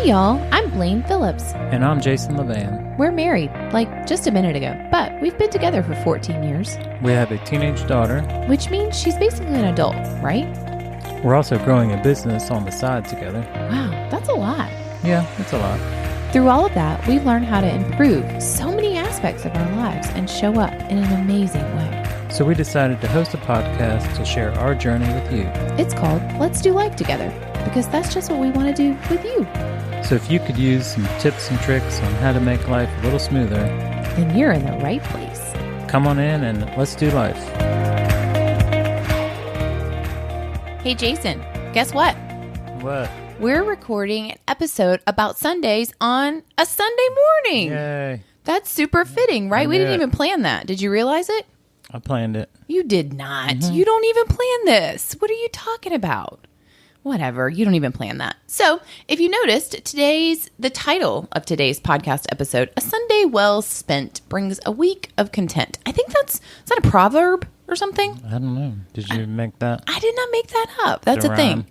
Hey y'all, I'm Blaine Phillips. And I'm Phillips-LeVan. We're married, like just a minute ago, but we've been together for 14 years. We have a teenage daughter. Which means she's basically an adult, right? We're also growing a business on the side together. Wow, that's a lot. Yeah, that's a lot. Through all of that, we've learned how to improve so many aspects of our lives and show up in an amazing way. So we decided to host a podcast to share our journey with you. It's called Let's Do Life Together, because that's just what we want to do with you. So if you could use some tips and tricks on how to make life a little smoother, then you're in the right place. come on in and let's do life. Hey Jason, guess what? What? We're recording an episode about Sundays on a Sunday morning. Yay. That's super fitting, right? We didn't even plan that. Did you realize it? I planned it. You did not. You don't even plan this. What are you talking about? Whatever. You don't even plan that. So, if you noticed, the title of today's podcast episode, A Sunday Well Spent Brings a Week of Content. I think is that a proverb or something? I don't know. Did you make that? I did not make that up. That's a thing. Rhyme.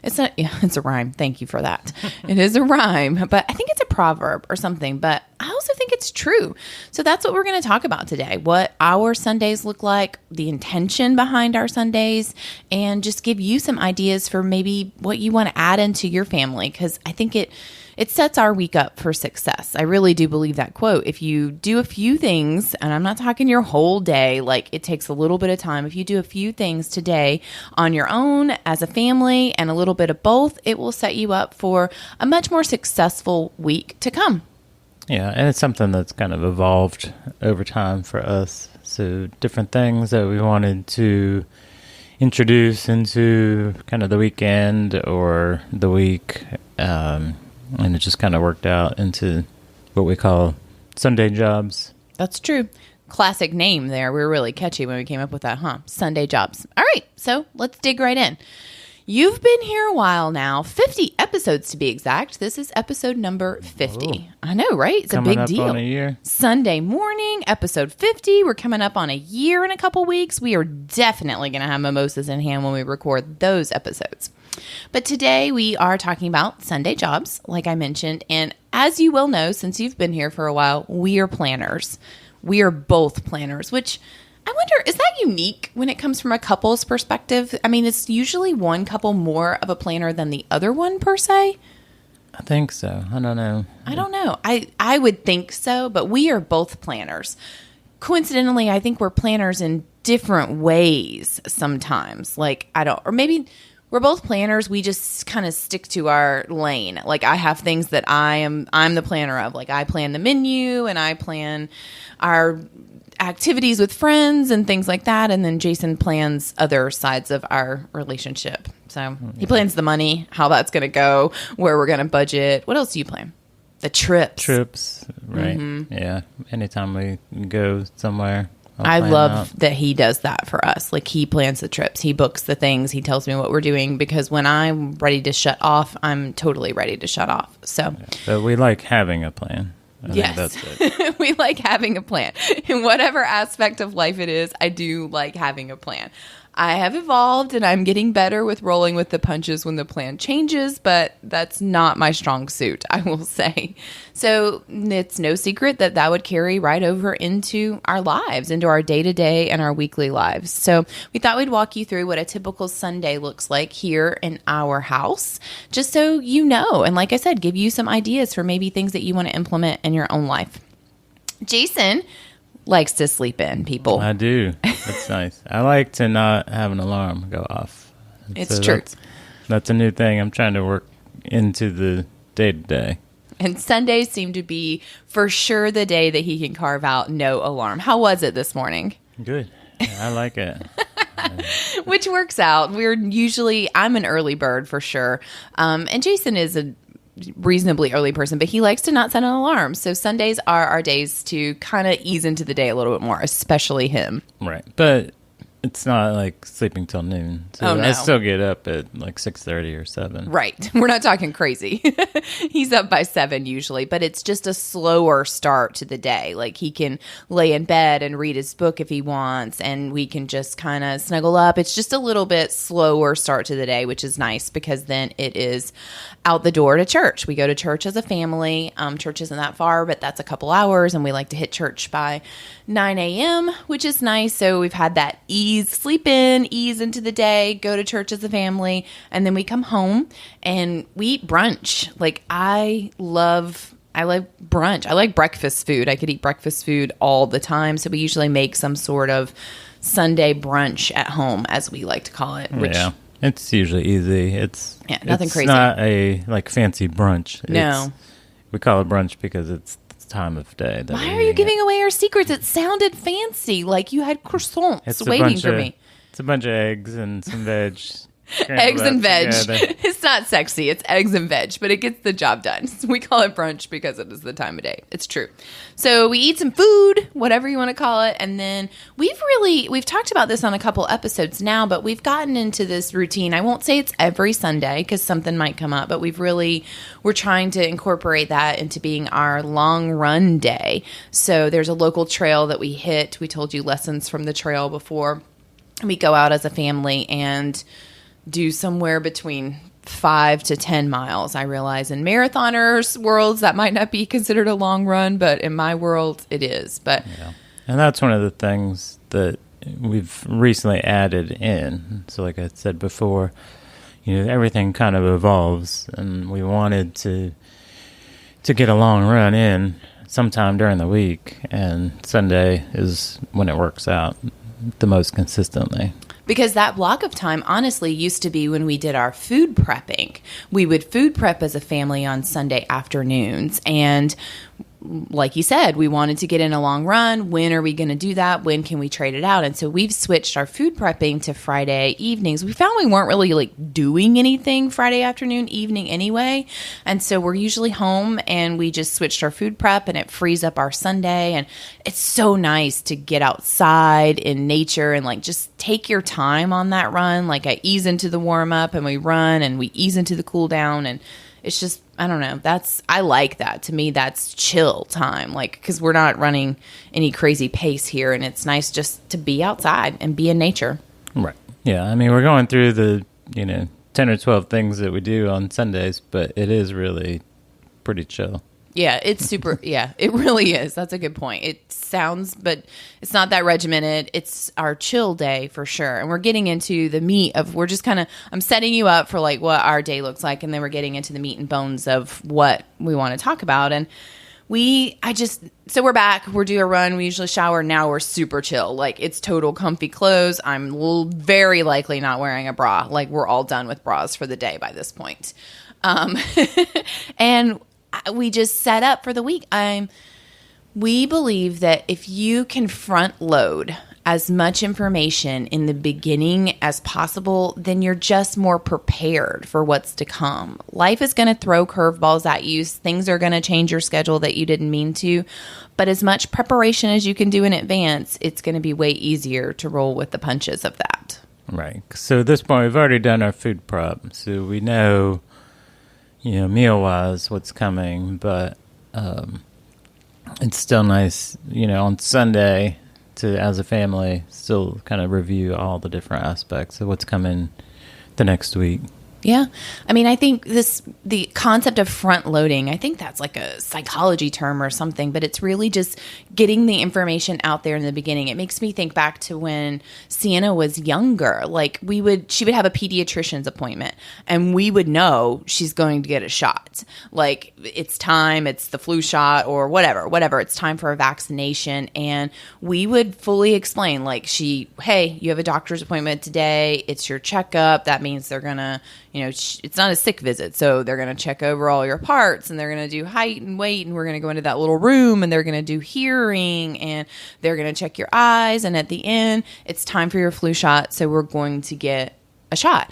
It's not, yeah, it's a rhyme. Thank you for that. It is a rhyme, but I think it's a proverb or something, but I also think it's true. So that's what we're going to talk about today, what our Sundays look like, the intention behind our Sundays, and just give you some ideas for maybe what you want to add into your family, because I think it sets our week up for success. I really do believe that quote. If you do a few things, and I'm not talking your whole day, like it takes a little bit of time. If you do a few things today on your own as a family and a little bit of both, it will set you up for a much more successful week to come. Yeah, and it's something that's kind of evolved over time for us. So different things that we wanted to introduce into kind of the weekend or the week, and it just kind of worked out into what we call Sunday jobs. That's true. Classic name there. We were really catchy when we came up with that, huh? Sunday jobs. All right, so let's dig right in. You've been here a while now, 50 episodes to be exact. This is episode number 50. Oh. I know, right? It's Coming a big up deal. on a year. Sunday morning, episode 50. We're coming up on a year in a couple weeks. We are definitely going to have mimosas in hand when we record those episodes. But today we are talking about Sunday jobs, like I mentioned. And as you well know, since you've been here for a while, we are planners. We are both planners, which I wonder, is that unique when it comes from a couple's perspective? I mean, it's usually one couple more of a planner than the other one per se. I think so. I don't know. I don't know. I would think so, but we are both planners. Coincidentally, I think we're planners in different ways sometimes. Or maybe we're both planners. We just kind of stick to our lane. Like I have things that I'm the planner of. Like I plan the menu and I plan our activities with friends and things like that. And then Jason plans other sides of our relationship. So he plans the money, how that's going to go, where we're going to budget. What else do you plan? The trips. Trips, right. Yeah. Anytime we go somewhere. I love that he does that for us. Like he plans the trips. He books the things. He tells me what we're doing because when I'm ready to shut off, I'm totally ready to shut off. So, But we like having a plan. I think yes, that's it. we like having a plan. In whatever aspect of life it is, I do like having a plan. I have evolved and I'm getting better with rolling with the punches when the plan changes, but that's not my strong suit, I will say. So it's no secret that would carry right over into our lives, into our day-to-day and our weekly lives. So we thought we'd walk you through what a typical Sunday looks like here in our house, just so you know. And like I said, give you some ideas for maybe things that you want to implement in your own life. Jason likes to sleep in, people. I do. That's nice. I like to not have an alarm go off. It's true. That's a new thing I'm trying to work into the day-to-day. And Sundays seem to be for sure the day that he can carve out no alarm. How was it this morning? Good. Yeah, I like it. Which works out. I'm an early bird for sure. And Jason is a reasonably early person, but he likes to not set an alarm. So Sundays are our days to kind of ease into the day a little bit more, especially him. Right. But it's not like sleeping till noon. So Oh, no. I still get up at like 6:30 or 7. Right. We're not talking crazy. He's up by 7 usually, but it's just a slower start to the day. Like he can lay in bed and read his book if he wants, and we can just kind of snuggle up. It's just a little bit slower start to the day, which is nice because then it is out the door to church. We go to church as a family. Church isn't that far, but that's a couple hours, and we like to hit church by 9 a.m., which is nice. So we've had that sleep in, ease into the day, go to church as a family, and then we come home and we eat brunch. Like I love brunch. I like breakfast food. I could eat breakfast food all the time. So we usually make some sort of Sunday brunch at home, as we like to call it. Which, yeah, it's usually easy. Nothing crazy. It's not a like fancy brunch. No. We call it brunch because it's the time of day. Why are you giving away our secrets? It sounded fancy, like you had croissants waiting for me. It's a bunch of eggs and some veg. Eggs and veg. Together. It's not sexy. It's eggs and veg, but it gets the job done. So we call it brunch because it is the time of day. It's true. So we eat some food, whatever you want to call it. And then we've talked about this on a couple episodes now, but we've gotten into this routine. I won't say it's every Sunday because something might come up, but we're trying to incorporate that into being our long run day. So there's a local trail that we hit. We told you lessons from the trail before. We go out as a family and do somewhere between 5 to 10 miles. I realize in marathoners' worlds that might not be considered a long run, but in my world it is. But yeah. And that's one of the things that we've recently added in. So like I said before, everything kind of evolves, and we wanted to get a long run in sometime during the week, and Sunday is when it works out the most consistently. Because that block of time, honestly, used to be when we did our food prepping. We would food prep as a family on Sunday afternoons. And like you said, we wanted to get in a long run. When are we going to do that? When can we trade it out? And so we've switched our food prepping to Friday evenings. We found we weren't really like doing anything Friday afternoon, evening anyway. And so we're usually home and we just switched our food prep, and it frees up our Sunday. And it's so nice to get outside in nature and like just take your time on that run. Like I ease into the warm up and we run and we ease into the cool down, and it's just, I don't know. I like that. To me, that's chill time. Like, because we're not running any crazy pace here, and it's nice just to be outside and be in nature. Right. Yeah. I mean, we're going through the, 10 or 12 things that we do on Sundays, but it is really pretty chill. Yeah, it's super. Yeah, it really is. That's a good point. It sounds, but it's not that regimented. It's our chill day for sure. And we're getting into the meat of, I'm setting you up for like what our day looks like. And then we're getting into the meat and bones of what we want to talk about. And so we're back. We're due a run. We usually shower. Now we're super chill. Like it's total comfy clothes. I'm very likely not wearing a bra. Like we're all done with bras for the day by this point. And we just set up for the week. We believe that if you can front load as much information in the beginning as possible, then you're just more prepared for what's to come. Life is going to throw curveballs at you. Things are going to change your schedule that you didn't mean to. But as much preparation as you can do in advance, it's going to be way easier to roll with the punches of that. Right. So at this point, we've already done our food prep. So we know, meal-wise what's coming. But it's still nice, on Sunday to, as a family, still kind of review all the different aspects of what's coming the next week. Yeah. I mean, I think the concept of front loading, I think that's like a psychology term or something, but it's really just getting the information out there in the beginning. It makes me think back to when Sienna was younger. Like she would have a pediatrician's appointment and we would know she's going to get a shot. Like it's time, it's the flu shot or whatever. It's time for a vaccination. And we would fully explain like hey, you have a doctor's appointment today. It's your checkup. That means they're going to, it's not a sick visit. So they're going to check over all your parts and they're going to do height and weight. And we're going to go into that little room and they're going to do hearing and they're going to check your eyes. And at the end, it's time for your flu shot. So we're going to get a shot.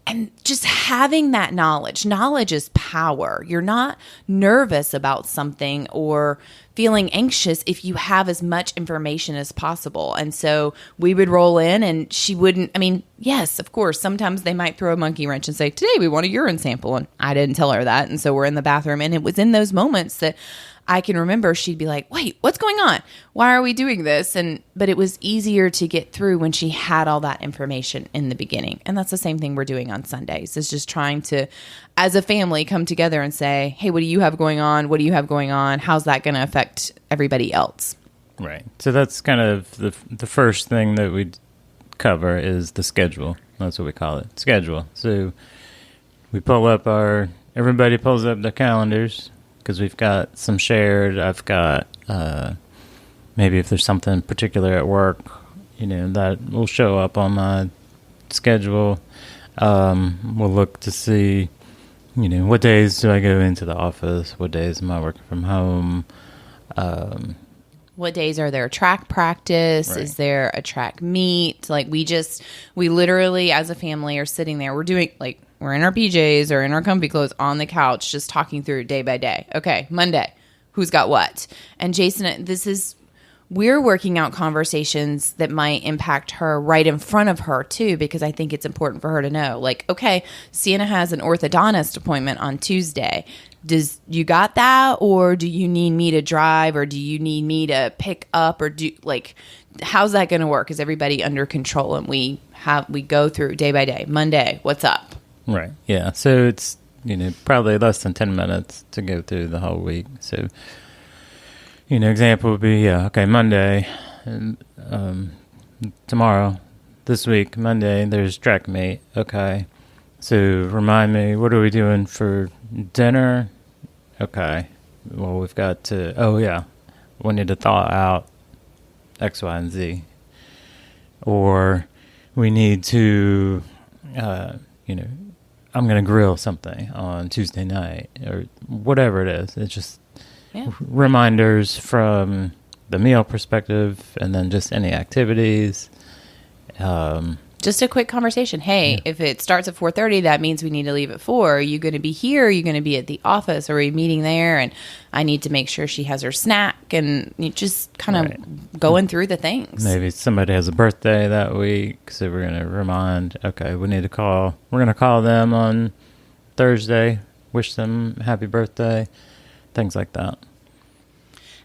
And just having that knowledge is power. You're not nervous about something or feeling anxious if you have as much information as possible. And so we would roll in and she wouldn't, I mean, yes, of course, sometimes they might throw a monkey wrench and say, today we want a urine sample. And I didn't tell her that. And so we're in the bathroom. And it was in those moments that I can remember she'd be like, wait, what's going on? Why are we doing this? But it was easier to get through when she had all that information in the beginning. And that's the same thing we're doing on Sundays, is just trying to, as a family, come together and say, hey, what do you have going on? What do you have going on? How's that going to affect everybody else? Right. So that's kind of the first thing that we cover is the schedule. That's what we call it, schedule. So we everybody pulls up their calendars, because we've got some shared. I've got maybe if there's something particular at work, that will show up on my schedule. We'll look to see, what days do I go into the office? What days am I working from home? What days are there track practice? Right. Is there a track meet? Like we literally as a family are sitting there. We're in our PJs or in our comfy clothes on the couch, just talking through day by day. Okay, Monday, who's got what? And Jason, we're working out conversations that might impact her right in front of her too, because I think it's important for her to know. Like, okay, Sienna has an orthodontist appointment on Tuesday. You got that, or do you need me to drive, or do you need me to pick up, or how's that going to work? Is everybody under control? And we go through day by day. Monday, what's up? Right. Yeah. So it's, probably less than 10 minutes to go through the whole week. So, example would be, okay, Monday, tomorrow, this week, Monday, there's track meet. Okay. So remind me, what are we doing for dinner? Okay. Well, we've got to, we need to thaw out X, Y, and Z. Or we need to, I'm going to grill something on Tuesday night or whatever it is. It's just reminders from the meal perspective, and then just any activities. Just a quick conversation. Hey, if it starts at 4:30, that means we need to leave at 4. Are you going to be here? Are you going to be at the office? Are we meeting there? And I need to make sure she has her snack, and you just kind of going through the things. Maybe somebody has a birthday that week, so we're going to remind, okay, we need to call. We're going to call them on Thursday, wish them happy birthday, things like that.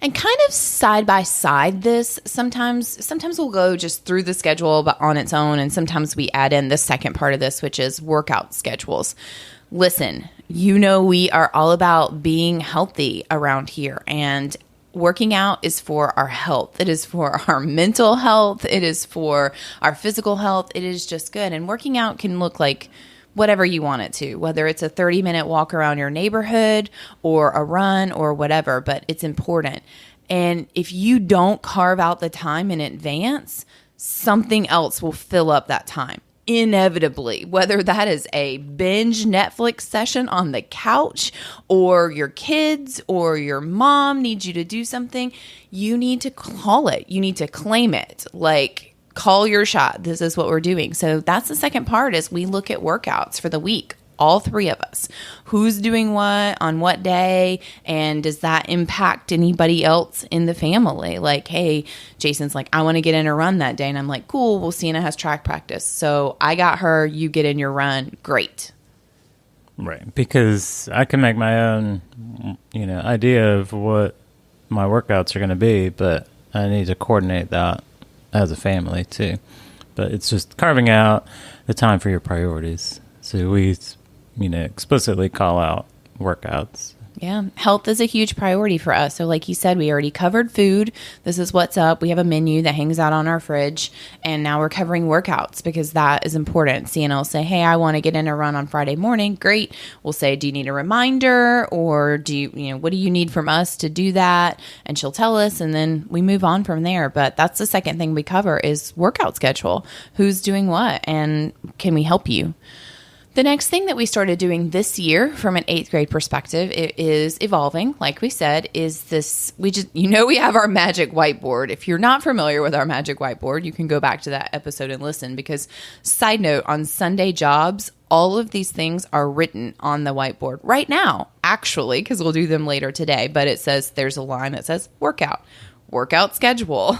And kind of side by side this, sometimes we'll go just through the schedule but on its own, and sometimes we add in the second part of this, which is workout schedules. Listen, we are all about being healthy around here, and working out is for our health. It is for our mental health. It is for our physical health. It is just good. And working out can look like whatever you want it to, whether it's a 30-minute walk around your neighborhood or a run or whatever, but it's important. And if you don't carve out the time in advance, something else will fill up that time. Inevitably, whether that is a binge Netflix session on the couch, or your kids or your mom needs you to do something, you need to call it. You need to claim it. Call your shot. This is what we're doing. So that's the second part, is we look at workouts for the week, all three of us. Who's doing what on what day, and does that impact anybody else in the family? Like, hey, Jason's like, I want to get in a run that day. And I'm like, cool, well, Sienna has track practice. So I got her, you get in your run. Great. Right. Because I can make my own, idea of what my workouts are going to be, but I need to coordinate that as a family too. But it's just carving out the time for your priorities. So we, explicitly call out workouts. Yeah. Health is a huge priority for us. So like you said, we already covered food. This is what's up. We have a menu that hangs out on our fridge. And now we're covering workouts, because that is important. Sienna will say, hey, I want to get in a run on Friday morning. Great. We'll say, do you need a reminder, or do you, what do you need from us to do that? And she'll tell us, and then we move on from there. But that's the second thing we cover, is workout schedule. Who's doing what, and can we help you? The next thing that we started doing this year from an 8th grade perspective, it is evolving, like we said, is this, we have our magic whiteboard. If you're not familiar with our magic whiteboard, you can go back to that episode and listen, because side note, on Sunday jobs, all of these things are written on the whiteboard right now, actually, because we'll do them later today. But it says, there's a line that says workout schedule.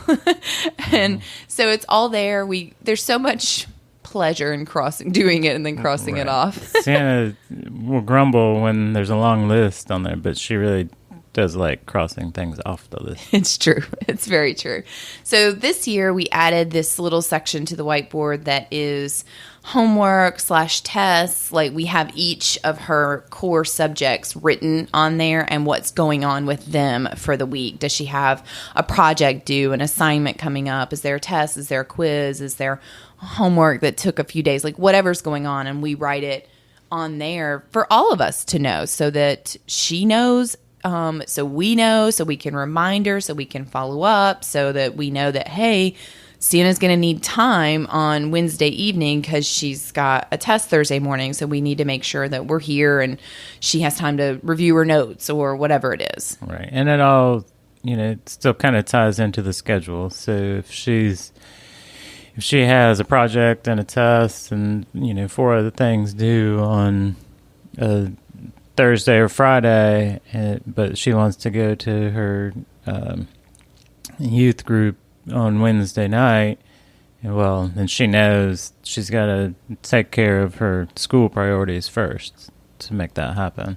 And so it's all there. There's so much pleasure in doing it and then crossing it off. Sienna will grumble when there's a long list on there, but she really does like crossing things off the list. It's true. It's very true. So this year we added this little section to the whiteboard that is homework/tests. Like, we have each of her core subjects written on there and what's going on with them for the week. Does she have a project due, an assignment coming up? Is there a test? Is there a quiz? Is there homework that took a few days? Like, whatever's going on, and we write it on there for all of us to know, so that she knows, so we know, so we can remind her, so we can follow up, so that we know that, hey, Sienna's going to need time on Wednesday evening because she's got a test Thursday morning, so we need to make sure that we're here and she has time to review her notes or whatever it is. Right. And it all, it still kind of ties into the schedule. So if she has a project and a test and, 4 other things due on Thursday or Friday, but she wants to go to her youth group on Wednesday night, well, then she knows she's got to take care of her school priorities first to make that happen.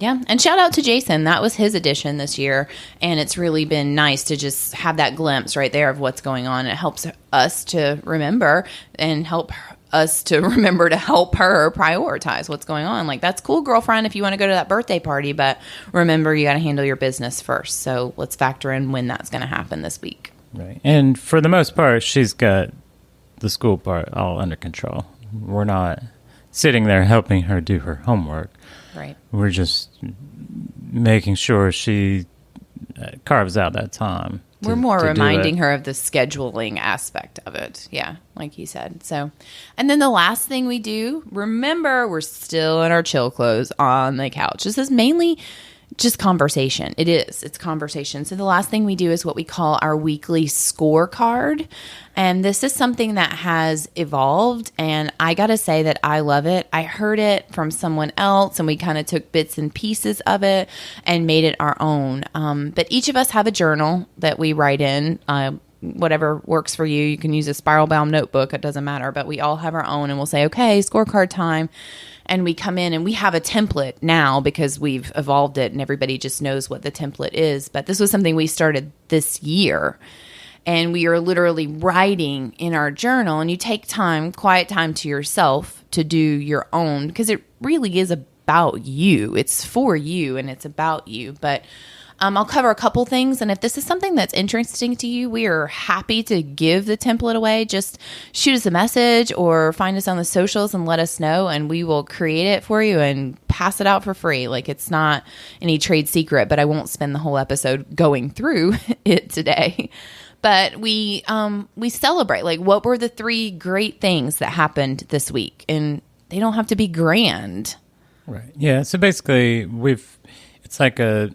Yeah, and shout out to Jason. That was his addition this year, and it's really been nice to just have that glimpse right there of what's going on. It helps us to remember and help us to remember to help her prioritize what's going on. Like, that's cool, girlfriend, if you want to go to that birthday party, but remember, you got to handle your business first. So let's factor in when that's going to happen this week. Right. And for the most part, she's got the school part all under control. We're not sitting there helping her do her homework. Right. We're just making sure she carves out that time. We're more reminding her of the scheduling aspect of it. Yeah, like you said. So, and then the last thing we do, remember, we're still in our chill clothes on the couch. This is mainly just conversation. It's conversation. So the last thing we do is what we call our weekly scorecard. And this is something that has evolved, and I got to say that I love it. I heard it from someone else, and we kind of took bits and pieces of it and made it our own. But each of us have a journal that we write in, whatever works for you. You can use a spiral bound notebook. It doesn't matter. But we all have our own, and we'll say, okay, scorecard time. And we come in and we have a template now because we've evolved it and everybody just knows what the template is. But this was something we started this year. And we are literally writing in our journal, and you take time, quiet time to yourself to do your own, because it really is about you. It's for you and it's about you. But I'll cover a couple things, and if this is something that's interesting to you, we are happy to give the template away. Just shoot us a message or find us on the socials and let us know, and we will create it for you and pass it out for free. Like, it's not any trade secret, but I won't spend the whole episode going through it today. But we celebrate, like, what were the 3 great things that happened this week, and they don't have to be grand. Right. Yeah. So basically, it's like a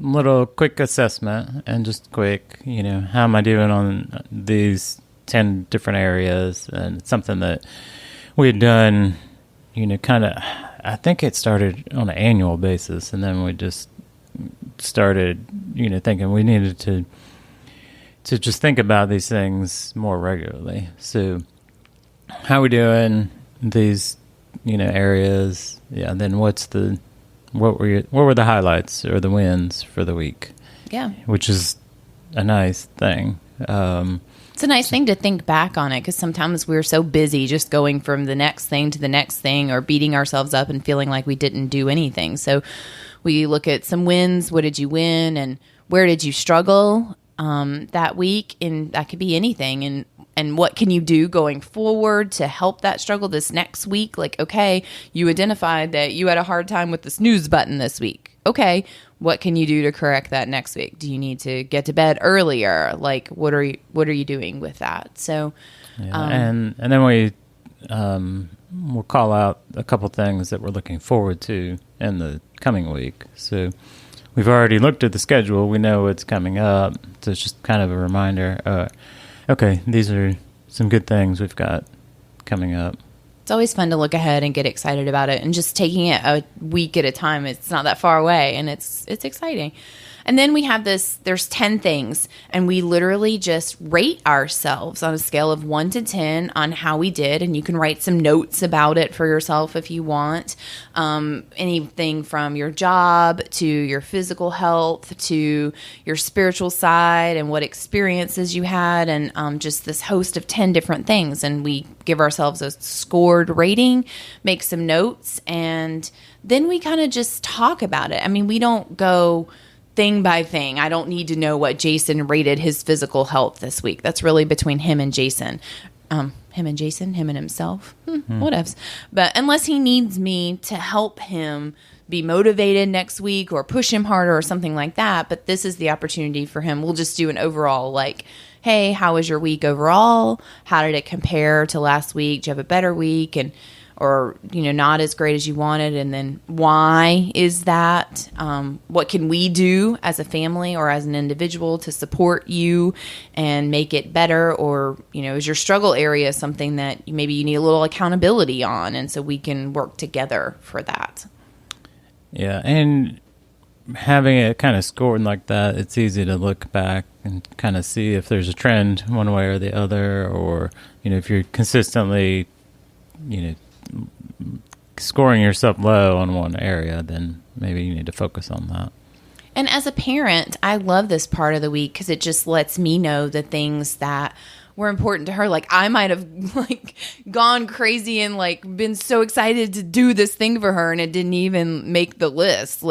little quick assessment and just quick, how am I doing on these 10 different areas? And it's something that we had done, kind of, I think it started on an annual basis. And then we just started, thinking we needed to just think about these things more regularly. So how we doing these, areas? Yeah. Then what were the highlights or the wins for the week? Yeah. Which is a nice thing. It's a nice thing to think back on it, because sometimes we're so busy just going from the next thing to the next thing, or beating ourselves up and feeling like we didn't do anything. So we look at some wins. What did you win, and where did you struggle that week? And that could be anything. And what can you do going forward to help that struggle this next week? Like, okay, you identified that you had a hard time with the snooze button this week. Okay, what can you do to correct that next week? Do you need to get to bed earlier? Like, what are you doing with that? So, and then we we'll call out a couple things that we're looking forward to in the coming week. So we've already looked at the schedule. We know what's coming up. So it's just kind of a reminder. Okay, these are some good things we've got coming up. It's always fun to look ahead and get excited about it, and just taking it a week at a time. It's not that far away, and it's exciting. And then we have there's 10 things, and we literally just rate ourselves on a scale of 1 to 10 on how we did. And you can write some notes about it for yourself if you want. Anything from your job to your physical health to your spiritual side and what experiences you had, and just this host of 10 different things. And we give ourselves a scored rating, make some notes, and then we kind of just talk about it. I mean, we don't go thing by thing. I don't need to know what Jason rated his physical health this week. That's really between him and Jason. Him and himself. Whatevs. But unless he needs me to help him be motivated next week or push him harder or something like that. But this is the opportunity for him. We'll just do an overall, like, hey, how was your week overall? How did it compare to last week? Do you have a better week? Or not as great as you wanted, and then why is that? What can we do as a family or as an individual to support you and make it better? Or, is your struggle area something that maybe you need a little accountability on, and so we can work together for that? Yeah, and having it kind of scored like that, it's easy to look back and kind of see if there's a trend one way or the other, or, if you're consistently, scoring yourself low on one area, then maybe you need to focus on that. And as a parent, I love this part of the week because it just lets me know the things that were important to her. Like, I might have gone crazy and been so excited to do this thing for her, and it didn't even make the list.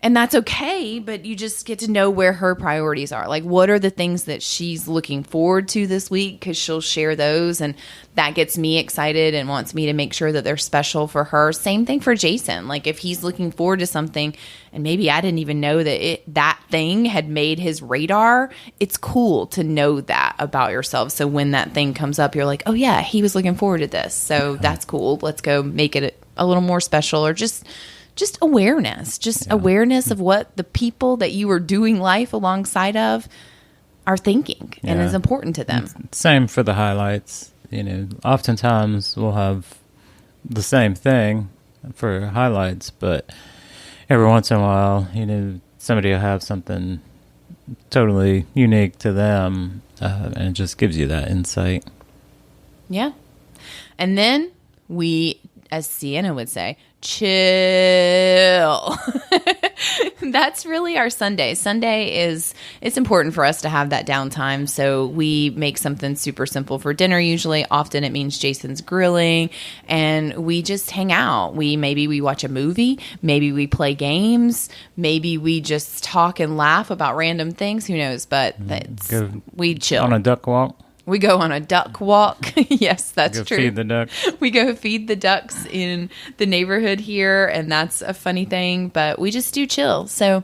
And that's okay, but you just get to know where her priorities are. Like, what are the things that she's looking forward to this week? Because she'll share those, and that gets me excited and wants me to make sure that they're special for her. Same thing for Jason. Like, if he's looking forward to something, and maybe I didn't even know that that thing had made his radar, it's cool to know that about yourself. So when that thing comes up, you're like, oh yeah, he was looking forward to this. So that's cool. Let's go make it a little more special, or just awareness, awareness of what the people that you are doing life alongside of are thinking and is important to them. Same for the highlights. Oftentimes we'll have the same thing for highlights, but every once in a while, somebody will have something totally unique to them, and it just gives you that insight. Yeah. And then we, as Sienna would say, chill. That's really our Sunday. It's important for us to have that downtime. So we make something super simple for dinner usually. Often it means Jason's grilling, and we just hang out. Maybe we watch a movie. Maybe we play games. Maybe we just talk and laugh about random things. Who knows? But we chill. On a duck walk. We go on a duck walk. Yes, that's true. Feed the duck. We go feed the ducks in the neighborhood here, and that's a funny thing, but we just do chill. So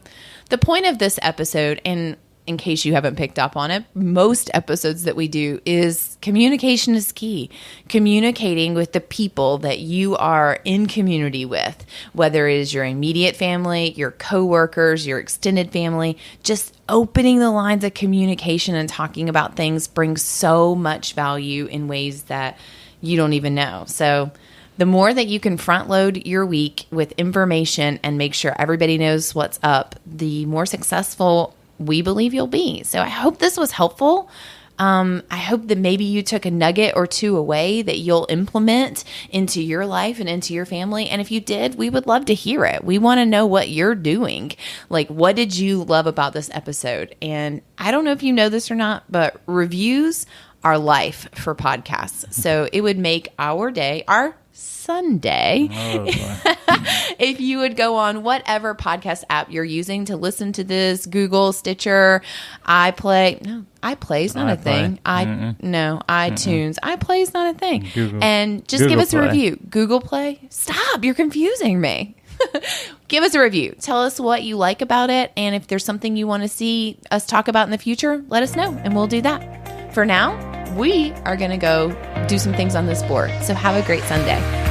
the point of this episode, and in case you haven't picked up on it, most episodes that we do is communication is key. Communicating with the people that you are in community with, whether it is your immediate family, your coworkers, your extended family, just opening the lines of communication and talking about things brings so much value in ways that you don't even know. So the more that you can front load your week with information and make sure everybody knows what's up, the more successful we believe you'll be. So I hope this was helpful. I hope that maybe you took a nugget or two away that you'll implement into your life and into your family. And if you did, we would love to hear it. We want to know what you're doing. Like, what did you love about this episode? And I don't know if you know this or not, but reviews are life for podcasts. So it would make our day, our Sunday, if you would go on whatever podcast app you're using to listen to this, Google, Stitcher, iPlay. No, iPlay is not a thing. iTunes. iPlay is not a thing. Google. And just give us a review. Google Play? Stop. You're confusing me. Give us a review. Tell us what you like about it. And if there's something you want to see us talk about in the future, let us know and we'll do that. For now, we are going to go do some things on this board. So have a great Sunday.